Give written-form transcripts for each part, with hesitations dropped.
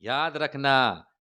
याद रखना,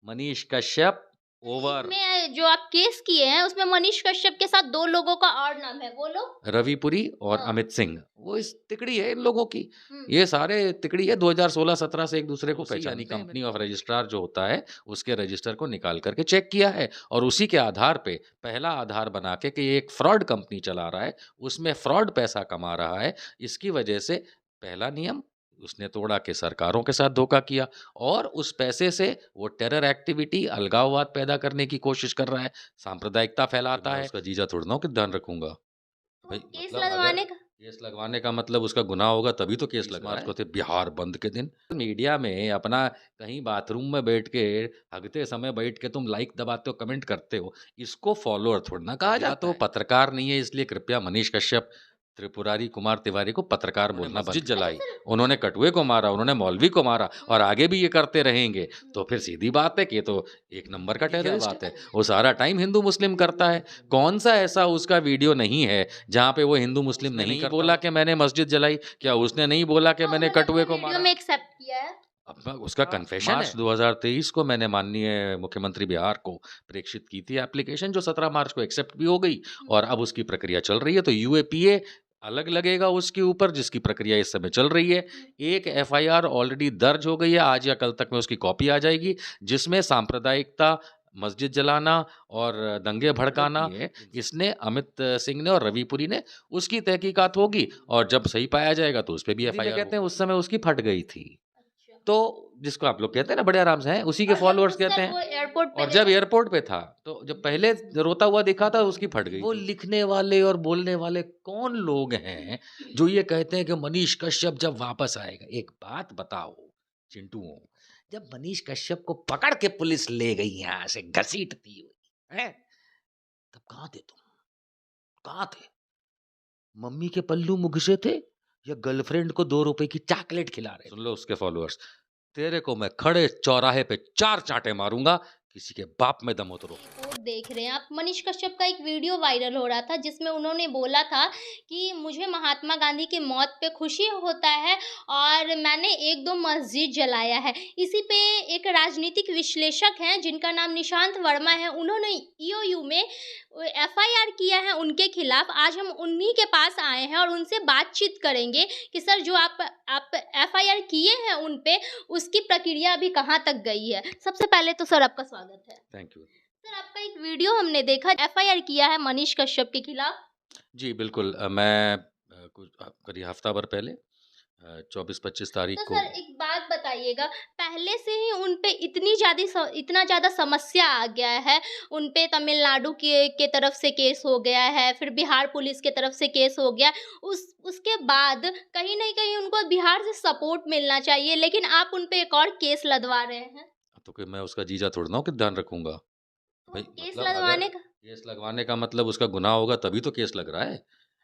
मनीष कश्यप ओवर। इसमें जो आप केस किए हैं उसमें मनीष कश्यप के साथ 2 लोगों का और नाम है, वो लोग? रविपुरी और हाँ। अमित सिंह, वो इस तिकड़ी है इन लोगों की। हुँ। ये सारे तिकड़ी है 2016-17 से एक दूसरे को उसी पहचानते यानी हैं। कंपनी ऑफ रजिस्ट्रार जो होता है, उसके रजिस्टर को निकाल करके चेक किया है और उसी के आधार पे पहला आधार बना के कि ये एक फ्रॉड कंपनी चला रहा है, उसमें फ्रॉड पैसा कमा रहा है, इसकी वजह से पहला नियम उसने तोड़ा कि सरकारों के साथ धोखा किया और उस पैसे से वो टेरर एक्टिविटी, अलगाववाद पैदा करने की कोशिश कर रहा है, सांप्रदायिकता फैलाता है। उसका जीजा थोड़ा ना हूँ कि ध्यान रखूँगा। तो भाई केस मतलब अगर लगवाने का केस लगवाने का मतलब उसका गुनाह होगा तभी तो केस लग रहा है। 30 मार्च को थे बिहार बंद के दिन। मीडिया में अपना कहीं बाथरूम में बैठ के हगते समय बैठ के तुम लाइक दबाते हो, कमेंट करते हो, इसको फॉलोअर थोड़ी ना कहा जाता है। तो पत्रकार नहीं है इसलिए कृपया मनीष कश्यप, त्रिपुरारी कुमार तिवारी को पत्रकार बोलना मस्जिद जलाई, अच्छा सर। उन्होंने कटुए को मारा, उन्होंने मौलवी को मारा और आगे भी ये करते रहेंगे। हुँ। तो फिर सीधी बात है कि ये तो एक नंबर का क्या टेररिस्ट बात है। है? वो सारा टाइम हिंदू मुस्लिम करता है। कौन-सा ऐसा उसका वीडियो नहीं है, जहाँ पे वो हिंदू मुस्लिम उसने नहीं नहीं बोला हाँ। कि मैंने मस्जिद जलाई? क्या उसने नहीं बोला कि हाँ, मैंने उन्होंने कटुए अपने को वीडियो मारा? में एक्सेप्ट किया है। अब उसका कन्फेशन है। मार्च 2023 को मैंने माननीय मुख्यमंत्री बिहार को प्रेषित की थी एप्लीकेशन जो 17 मार्च को एक्सेप्ट भी हो गई हुँ। और अब उसकी प्रक्रिया चल रही है। तो यूएपीए अलग लगेगा उसके ऊपर जिसकी प्रक्रिया इस समय चल रही है। हुँ। एक एफआईआर ऑलरेडी दर्ज हो गई है, आज या कल तक में उसकी कॉपी आ जाएगी, जिसमें सांप्रदायिकता, मस्जिद जलाना और दंगे भड़काना ये इसने अमित सिंह ने और रविपुरी ने उसकी तहकीकात होगी और जब सही पाया जाएगा तो उस पे भी एफआईआर कहते हैं उस समय उसकी फट गई थी। अच्छा। तो जिसको आप लोग कहते हैं ना बड़े आराम से हैं, उसी के और जब फॉलोअर्स उस कहते टाइम वो हैं। एयरपोर्ट पे और जब गए एयरपोर्ट पे था, तो जब पहले रोता हुआ दिखा था उसकी फट गई वो थी। लिखने वाले और बोलने वाले कौन लोग हैं, जो ये कहते हैं कि मनीष कश्यप जब वापस आएगा? एक बात बताओ चिंटूओं, जब मनीष कश्यप को पकड़ के पुलिस ले गई यहाँ से घसीटती हुई, हैं? तब कहाँ थे तुम? कहाँ थे? मम्मी के पल्लू मुगसे थे या गर्लफ्रेंड को 2 रुपए की चॉकलेट खिला रहे थे? सुन लो उसके फॉलोअर्स, तेरे को मैं खड़े चौराहे पे 4 चाँटे मारूँगा, किसी के बाप में दम हो तो रोक। वो देख रहे हैं आप। मनीष कश्यप का एक वीडियो वायरल हो रहा था जिसमें उन्होंने बोला था कि मुझे महात्मा गांधी की मौत पे खुशी होता है और मैंने 1-2 मस्जिद जलाया है। इसी पे एक राजनीतिक विश्लेषक हैं जिनका नाम निशांत वर्मा है, उन्होंने ईओयू में एफआईआर किया है उनके खिलाफ। आज हम उन्हीं के पास आए हैं और उनसे बातचीत करेंगे कि सर जो आप एफआईआर किए हैं उन पे, उसकी प्रक्रिया अभी कहाँ तक गई है। सबसे पहले तो सर आपका स्वागत है। Thank you. सर आपका एक वीडियो हमने देखा, एफआईआर किया है मनीष कश्यप के खिलाफ। जी, बिल्कुल मैं कुछ करीब हफ्ता भर पहले 24-25 तारीख तो को सर एक बात बताइएगा, पहले से ही उन पे इतना ज़्यादा समस्या आ गया है, उन पे तमिलनाडु के तरफ से केस हो गया है, फिर बिहार पुलिस के तरफ से केस हो गया। उसके बाद कहीं न कहीं उनको बिहार से सपोर्ट मिलना चाहिए, लेकिन आप उन पे एक और केस लदवा रहे हैं। तो कि मैं उसका जीजा थोड़ी ना हूँ कि ध्यान रखूँगा। तो भाई केस मतलब अगर लदवाने का केस लगवाने का मतलब उसका गुनाह होगा तभी तो केस लग रहा है।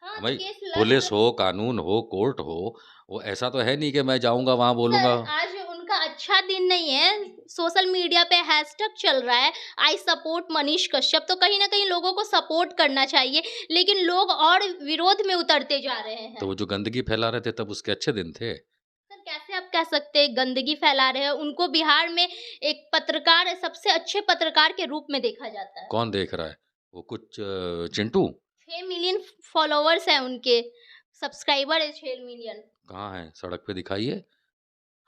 हाँ, तो भाई केस पुलिस लग हो, कानून हो, कोर्ट हो, वो ऐसा तो है नहीं कि मैं जाऊँगा वहाँ सर बोलूँगा। आज उनका अच्छा दिन नहीं है। सोशल मीडिया पे हैशटैग चल रहा है आई सपोर्ट मनीष कश्यप, तो कहीं न कहीं लोगों को सपोर्ट करना चाहिए, लेकिन लोग और विरोध में उतरते जा रहे तो हैं। वो जो गंदगी फैला रहे थे तब उसके अच्छे दिन थे। सर कैसे आप कह सकते हैं गंदगी फैला रहे हैं? उनको बिहार में एक पत्रकार सबसे अच्छे पत्रकार के रूप में देखा जाता है। कौन देख रहा है? वो कुछ चिंटू? 6 मिलियन फॉलोवर्स हैं उनके, सब्सक्राइबर है 6 मिलियन। कहाँ हैं? सड़क पे दिखाइए।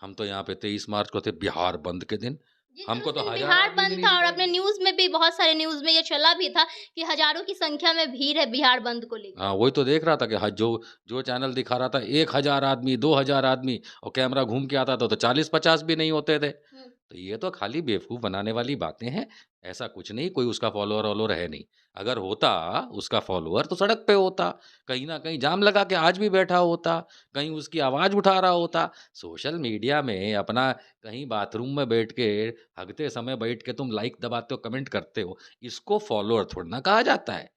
हम तो यहाँ पे 23 मार्च को थे बिहार बंद के दिन। जी सर, हमको उस तो दिन हज़ार बिहार आदमी भी बंद नहीं था और दिखाई अपने दिए। न्यूज़ में भी बहुत सारे न्यूज़ में ये चला भी था कि हज़ारों की संख्या में भीड़ है बिहार बंद को लेकर। हाँ, वही तो देख रहा था कि जो चैनल दिखा रहा था 1000 आदमी, 2000 आदमी और कैमरा घूम के आता था तो 40-50 भी नहीं होते थे। हुँ। तो ये तो खाली बेवकूफ़ बनाने वाली बातें हैं। ऐसा कुछ नहीं, कोई उसका फॉलोअर-वॉलोअर है नहीं। अगर होता उसका फॉलोअर तो सड़क पे होता, कहीं न कहीं जाम लगा के आज भी बैठा होता, कहीं उसकी आवाज़ उठा रहा होता। सोशल मीडिया में अपना कहीं बाथरूम में बैठ के, हगते समय बैठ के तुम लाइक दबाते हो, कमेंट करते हो, इसको फॉलोअर थोड़ी ना कहा जाता है।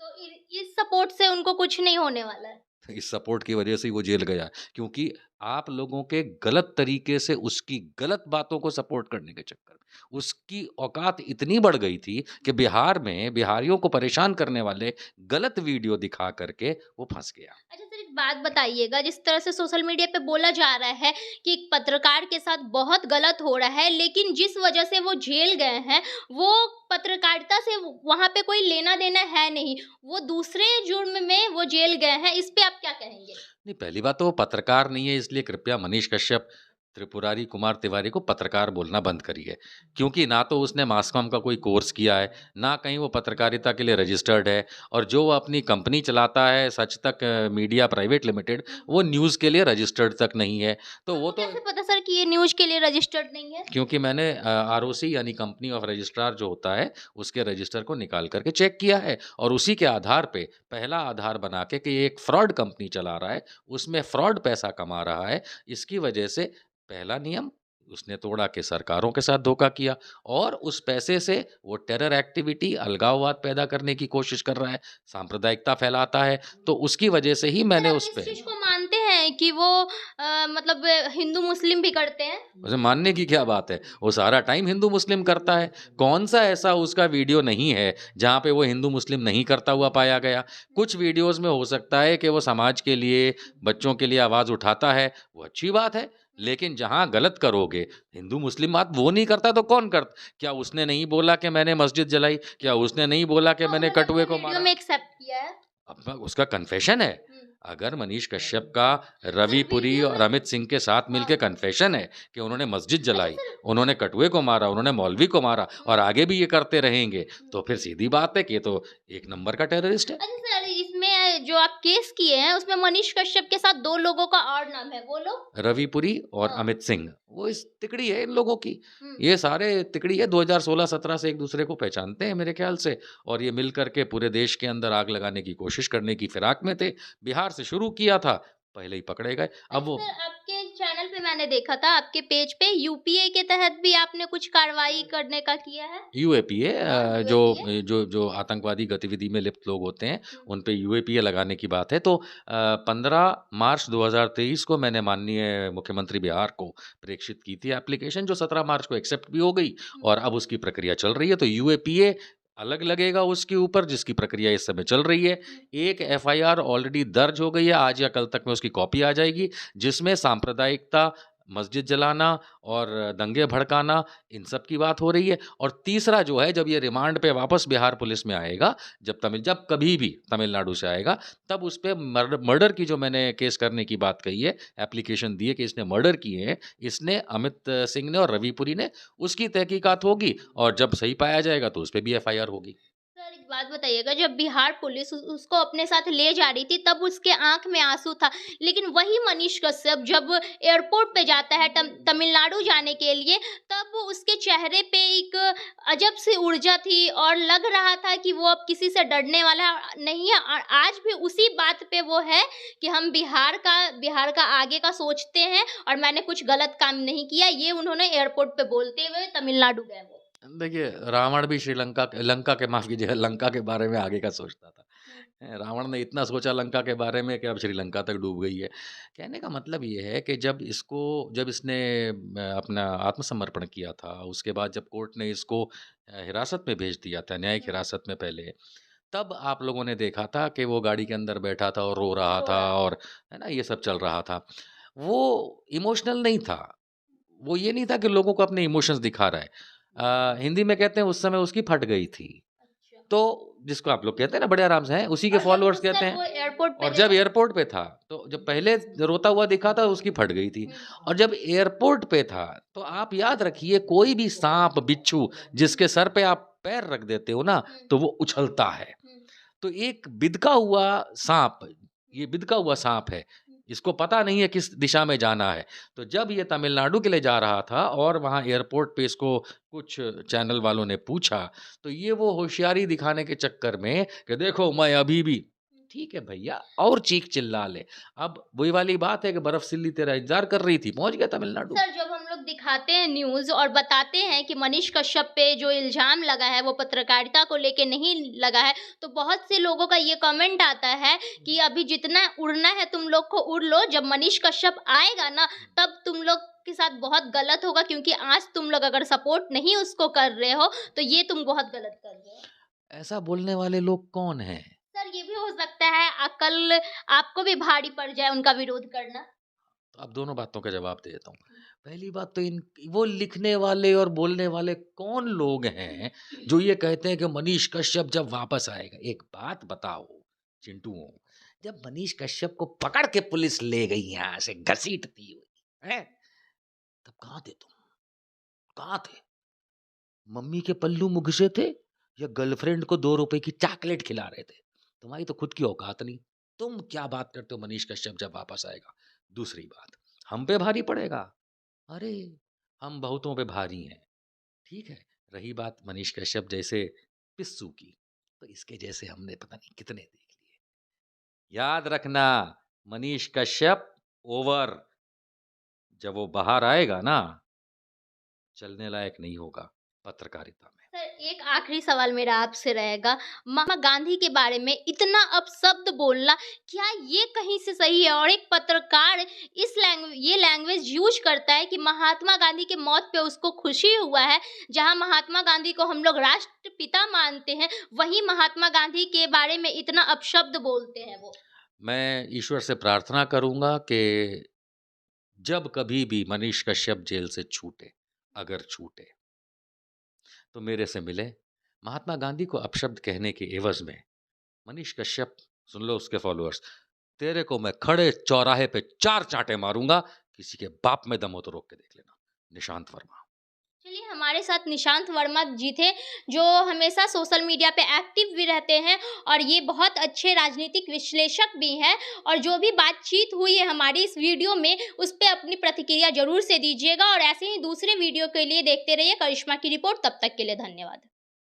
तो इस सपोर्ट से उनको कुछ नहीं होने वाला है। इस सपोर्ट की वजह से ही वो जेल गया क्योंकि आप लोगों के गलत तरीके से उसकी गलत बातों को सपोर्ट करने के चक्कर में, उसकी औकात इतनी बढ़ गई थी कि बिहार में बिहारियों को परेशान करने वाले गलत वीडियो दिखा करके वो फँस गया। अच्छा सर, एक बात बताइएगा, जिस तरह से सोशल मीडिया पे बोला जा रहा है कि एक पत्रकार के साथ बहुत गलत हो रहा है, लेकिन जिस वजह से वो जेल गए हैं, वो पत्रकारिता से वहाँ पे कोई लेना-देना है नहीं। वो दूसरे जुर्म में वो जेल गए हैं, इस पे आप क्या कहेंगे? नहीं, पहली बात तो वो पत्रकार नहीं है, इसलिए कृपया मनीष कश्यप, त्रिपुरारी कुमार तिवारी को पत्रकार बोलना बंद करिए। क्योंकि ना तो उसने मास कॉम का कोई कोर्स किया है, ना कहीं वो पत्रकारिता के लिए रजिस्टर्ड है, और जो वो अपनी कंपनी चलाता है सच तक मीडिया प्राइवेट लिमिटेड, वो न्यूज़ के लिए रजिस्टर्ड तक नहीं है। तो वो आपको तो कैसे पता सर कि ये न्यूज़ के लिए रजिस्टर्ड नहीं है? क्योंकि मैंने आरओसी यानी कंपनी ऑफ रजिस्ट्रार जो होता है, उसके रजिस्टर को निकाल कर के चेक किया है, और उसी के आधार पे पहला आधार बना के कि ये एक फ्रॉड कंपनी चला रहा है, उसमें फ्रॉड पैसा कमा रहा है, इसकी वजह से पहला नियम उसने तोड़ा कि सरकारों के साथ धोखा किया, और उस पैसे से वो टेरर एक्टिविटी, अलगाववाद पैदा करने की कोशिश कर रहा है, सांप्रदायिकता फैलाता है, तो उसकी वजह से ही सर, मैंने आप उस इस पे चीज़ को मानते हैं कि वो मतलब हिंदू-मुस्लिम भी करते हैं? उसे मानने की क्या बात है? वो सारा टाइम हिंदू-मुस्लिम करता है। कौन-सा ऐसा उसका वीडियो नहीं है, जहाँ पे वो हिंदू-मुस्लिम नहीं करता हुआ पाया गया? कुछ वीडियोज़ में हो सकता है कि वो समाज के लिए, बच्चों के लिए आवाज़ उठाता है, वो अच्छी बात है। लेकिन जहाँ गलत करोगे, हिंदू-मुस्लिम बात वो नहीं करता तो कौन क्या उसने नहीं बोला कि मैंने मस्जिद जलाई? क्या उसने नहीं बोला कि तो मैंने उन्होंने कटुए अपने को वीडियो मारा? में एक्सेप्ट किया है। अब उसका कन्फेशन है। हुँ। अगर मनीष कश्यप का सर रवि पुरी वीडियो और में अमित सिंह के साथ हाँ। मिलके कन्फेशन है कि उन्होंने मस्जिद अच्छा जलाई, सर। उन्होंने कटुए को मारा, उन्होंने मौलवी को मारा, और आगे भी ये करते रहेंगे, हुँ। तो फिर सीधी बात है कि ये तो एक नंबर का टेररिस्ट है। अच्छा सर, इसमें जो आप केस किए हैं, उसमें मनीष कश्यप के साथ 2 लोगों का और नाम है, वो लोग? रवि पुरी और हाँ। अमित सिंह, वो इस तिकड़ी है इन लोगों की। हुँ। ये सारे तिकड़ी है, 2016-17 से एक-दूसरे को पहचानते हैं मेरे ख़्याल से, और ये मिल कर के पूरे देश के अंदर आग लगाने की कोशिश करने की फ़िराक में थे। बिहार से शुरू किया था, पहले ही पकड़े गए। अब अच्छा वो सर, आपके चैनल पे मैंने देखा था, आपके पेज पे यूपीए के तहत भी आपने कुछ कार्रवाई करने का किया है? यूएपीए हाँ, जो यूएपीए। जो जो आतंकवादी गतिविधि में लिप्त लोग होते हैं, हुँ। उन पे यूएपीए लगाने की बात है। तो 15 मार्च 2023 को मैंने माननीय मुख्यमंत्री बिहार को प्रेषित की थी एप्लीकेशन, जो 17 मार्च को एक्सेप्ट भी हो गई, हुँ। और अब उसकी प्रक्रिया चल रही है। तो यूएपीए अलग लगेगा उसके ऊपर, जिसकी प्रक्रिया इस समय चल रही है। हुँ। एक एफआईआर ऑलरेडी दर्ज हो गई है, आज या कल तक में उसकी कॉपी आ जाएगी, जिसमें सांप्रदायिकता, मस्जिद जलाना और दंगे भड़काना, इन सब की बात हो रही है। और तीसरा जो है, जब ये रिमांड पे वापस बिहार पुलिस में आएगा, जब कभी भी तमिलनाडु से आएगा, तब उस पे मर्डर की जो मैंने केस करने की बात कही है, एप्लीकेशन दी है कि इसने मर्डर किए हैं, इसने, अमित सिंह ने और रविपुरी ने, उसकी तहकीकात होगी, और जब सही पाया जाएगा तो उस पे भी एफआईआर होगी। सर एक बात बताइएगा, जब बिहार पुलिस उसको अपने साथ ले जा रही थी, तब उसके आँख में आँसू था। लेकिन वही मनीष कश्यप जब एयरपोर्ट पे जाता है तमिलनाडु जाने के लिए, तब उसके चेहरे पे एक अजब सी ऊर्जा थी, और लग रहा था कि वो अब किसी से डरने वाला नहीं है। और आज भी उसी बात पे वो है कि हम बिहार का आगे का सोचते हैं, और मैंने कुछ गलत काम नहीं किया। ये उन्होंने एयरपोर्ट पे बोलते हुए तमिलनाडु गए वो। देखिए, रावण भी लंका के, माफ़ कीजिएगा, लंका के बारे में आगे का सोचता था। हुँ। रावण ने इतना सोचा लंका के बारे में कि अब श्रीलंका तक डूब गई है। कहने का मतलब ये है कि जब इसने अपना आत्मसमर्पण किया था, उसके बाद जब कोर्ट ने इसको हिरासत में भेज दिया था, न्यायिक हुँ। हिरासत में पहले, तब आप लोगों ने देखा था कि वो गाड़ी के अंदर बैठा था और रो रहा रो था, रहा था। और है ना, ये सब चल रहा था। वो इमोशनल नहीं था। वो ये नहीं था कि लोगों को अपने इमोशंस दिखा रहा है। हिंदी में कहते हैं उस समय उसकी फट गई थी। अच्छा। तो जिसको आप लोग कहते हैं ना बड़े आराम से हैं, उसी के और जब फॉलोअर्स उस कहते सर हैं। वो एयरपोर्ट पे और ले जब जा एयरपोर्ट पे था, तो जब पहले रोता हुआ दिखा था उसकी फट गई थी। हुँ। और जब एयरपोर्ट पे था, तो आप याद रखिए, कोई भी साँप, बिच्छू जिसके सर पे आप पैर रख देते हो ना, हुँ। तो वो उछलता है। हुँ। तो एक बिदका हुआ साँप, ये बिदका हुआ साँप है, इसको पता नहीं है किस दिशा में जाना है। तो जब ये तमिलनाडु के लिए जा रहा था, और वहाँ एयरपोर्ट पे इसको कुछ चैनल वालों ने पूछा, तो ये वो होशियारी दिखाने के चक्कर में कि देखो मैं अभी भी ठीक है भैया, और चीख चिल्ला ले। अब वही वाली बात है कि बर्फ सिल्ली तेरा इंतजार कर रही थी, पहुंच गया तमिलनाडु। सर, जब हम लोग दिखाते हैं न्यूज़ और बताते हैं कि मनीष कश्यप पे जो इल्ज़ाम लगा है वो पत्रकारिता को लेके नहीं लगा है, तो बहुत से लोगों का ये कमेंट आता है कि अभी जितना उड़ना है तुम लोग को उड़ लो, जब मनीष कश्यप आएगा ना तब तुम लोग के साथ बहुत गलत होगा, क्योंकि आज तुम लोग अगर सपोर्ट नहीं उसको कर रहे हो तो ये तुम बहुत गलत कर रहे हो। ऐसा बोलने वाले लोग कौन हैं? सर, ये भी हो सकता है कल आपको भी भारी पड़ जाए उनका विरोध करना। तो अब दोनों बातों का जवाब दे देता हूँ। पहली बात तो इन वो लिखने वाले और बोलने वाले कौन लोग हैं जो ये कहते हैं कि मनीष कश्यप जब वापस आएगा? एक बात बताओ चिंटूओं, जब मनीष कश्यप को पकड़ के पुलिस ले गई यहाँ से घसीटती हुई, हैं? तब कहाँ थे तुम? कहाँ थे? मम्मी के पल्लू मुघसे थे या गर्लफ्रेंड को 2 रुपए की चॉकलेट खिला रहे थे? तुम्हारी तो खुद की औकात नहीं। तुम क्या बात करते हो मनीष कश्यप जब वापस आएगा? दूसरी बात, हम पे भारी पड़ेगा। अरे, हम बहुतों पे भारी हैं, ठीक है? रही बात मनीष कश्यप जैसे पिस्सू की, तो इसके जैसे हमने पता नहीं कितने देख लिए। याद रखना, मनीष कश्यप ओवर, जब वो बाहर आएगा ना, चलने लायक नहीं होगा पत्रकारिता में। सर, एक आखिरी सवाल मेरा आपसे रहेगा, महात्मा गांधी के बारे में इतना अपशब्द बोलना, क्या ये कहीं से सही है? और एक पत्रकार ये लैंग्वेज यूज करता है कि महात्मा गांधी के मौत पे उसको खुशी हुआ है, जहां महात्मा गांधी को हम लोग राष्ट्रपिता मानते हैं, वहीं महात्मा गांधी के बारे में इतना अपशब्द बोलते हैं वो। मैं ईश्वर से प्रार्थना करूंगा कि जब कभी भी मनीष कश्यप जेल से छूटे, अगर छूटे, तो मेरे से मिले। महात्मा गांधी को अपशब्द कहने के एवज में मनीष कश्यप, सुन लो उसके फॉलोअर्स, तेरे को मैं खड़े चौराहे पे 4 चांटे मारूंगा, किसी के बाप में दम हो तो रोक के देख लेना। निशांत वर्मा। चलिए, हमारे साथ निशांत वर्मा जी थे, जो हमेशा सोशल मीडिया पे एक्टिव भी रहते हैं और ये बहुत अच्छे राजनीतिक विश्लेषक भी हैं, और जो भी बातचीत हुई है हमारी इस वीडियो में उस पे अपनी प्रतिक्रिया ज़रूर से दीजिएगा, और ऐसे ही दूसरे वीडियो के लिए देखते रहिए करिश्मा की रिपोर्ट। तब तक के लिए धन्यवाद।